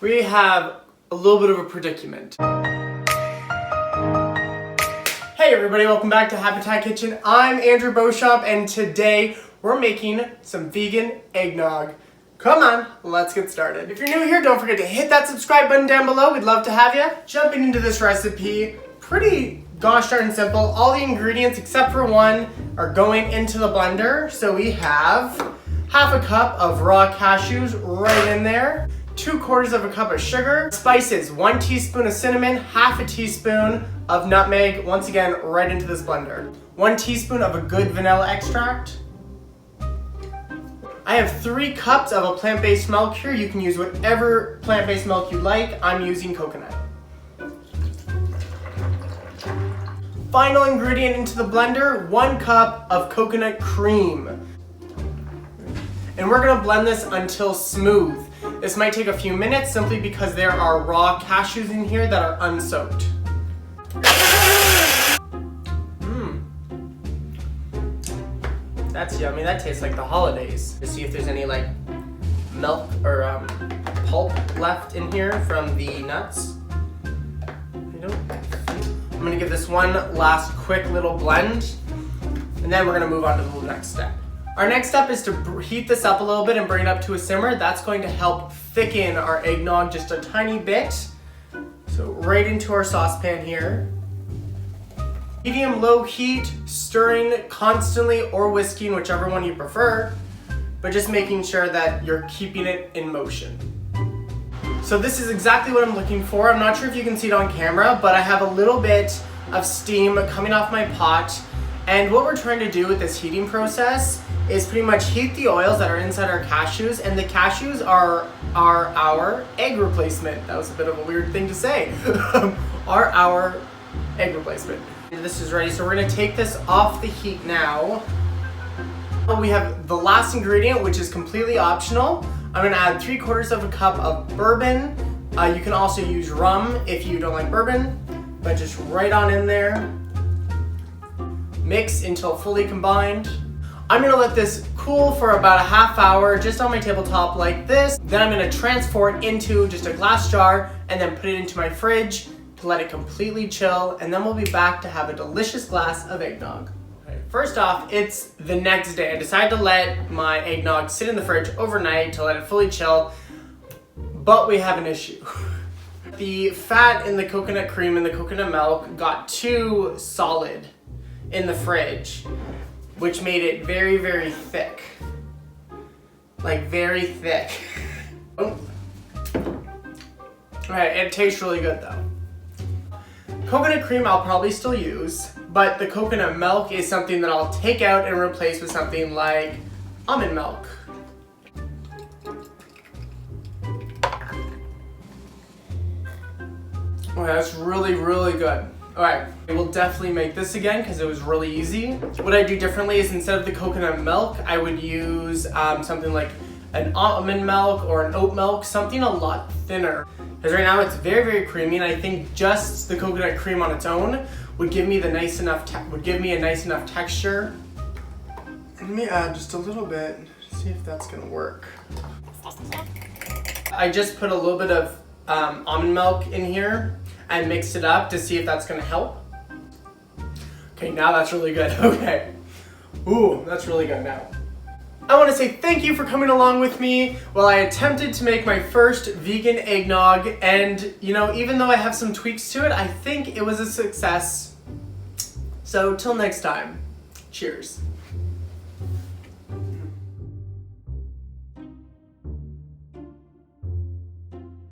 we have a little bit of a predicament. Hey everybody, welcome back to Habitat Kitchen. I'm Andrew Beauchamp and today we're making some vegan eggnog. Come on, let's get started. If you're new here, don't forget to hit that subscribe button down below. We'd love to have you. Jumping into this recipe, pretty gosh darn simple. All the ingredients except for one are going into the blender. So we have half a cup of raw cashews right in there, 2/4 of a cup of sugar, spices, 1 teaspoon of cinnamon, half a teaspoon of nutmeg, once again right into this blender, 1 teaspoon of a good vanilla extract. I have 3 cups of a plant-based milk here. You can use whatever plant-based milk you like. I'm using coconut. Final ingredient into the blender, 1 cup of coconut cream. And we're gonna blend this until smooth. This might take a few minutes simply because there are raw cashews in here that are unsoaked. That's yummy. That tastes like the holidays. To see if there's any like milk or pulp left in here from the nuts. I'm gonna give this one last quick little blend, and then we're gonna move on to the next step. Our next step is to heat this up a little bit and bring it up to a simmer. That's going to help thicken our eggnog just a tiny bit. So right into our saucepan here. Medium-low heat, stirring constantly or whisking, whichever one you prefer, but just making sure that you're keeping it in motion. So this is exactly what I'm looking for. I'm not sure if you can see it on camera, but I have a little bit of steam coming off my pot. And what we're trying to do with this heating process is pretty much heat the oils that are inside our cashews, and the cashews are our egg replacement. That was a bit of a weird thing to say. are our egg replacement. This is ready, so we're gonna take this off the heat now. We have the last ingredient, which is completely optional. I'm gonna add 3/4 of a cup of bourbon. You can also use rum if you don't like bourbon, but just right on in there. Mix until fully combined. I'm gonna let this cool for about a half hour just on my tabletop like this. Then I'm gonna transfer it into just a glass jar and then put it into my fridge to let it completely chill, and then we'll be back to have a delicious glass of eggnog. First off, it's the next day. I decided to let my eggnog sit in the fridge overnight to let it fully chill, but we have an issue. The fat in the coconut cream and the coconut milk got too solid in the fridge, which made it very, very thick. Like very thick. Oh. Alright, it tastes really good though. Coconut cream I'll probably still use, but the coconut milk is something that I'll take out and replace with something like almond milk. Oh, that's really, really good. Alright, we'll definitely make this again because it was really easy. What I do differently is instead of the coconut milk, I would use something like an almond milk or an oat milk, something a lot thinner. Because right now it's very, very creamy, and I think just the coconut cream on its own would give me a nice enough texture. Let me add just a little bit to see if that's gonna work. I just put a little bit of almond milk in here and mixed it up to see if that's gonna help. Okay, now that's really good. Okay. Ooh, that's really good now. I want to say thank you for coming along with me while I attempted to make my first vegan eggnog, and you know, even though I have some tweaks to it, I think it was a success. So till next time, cheers.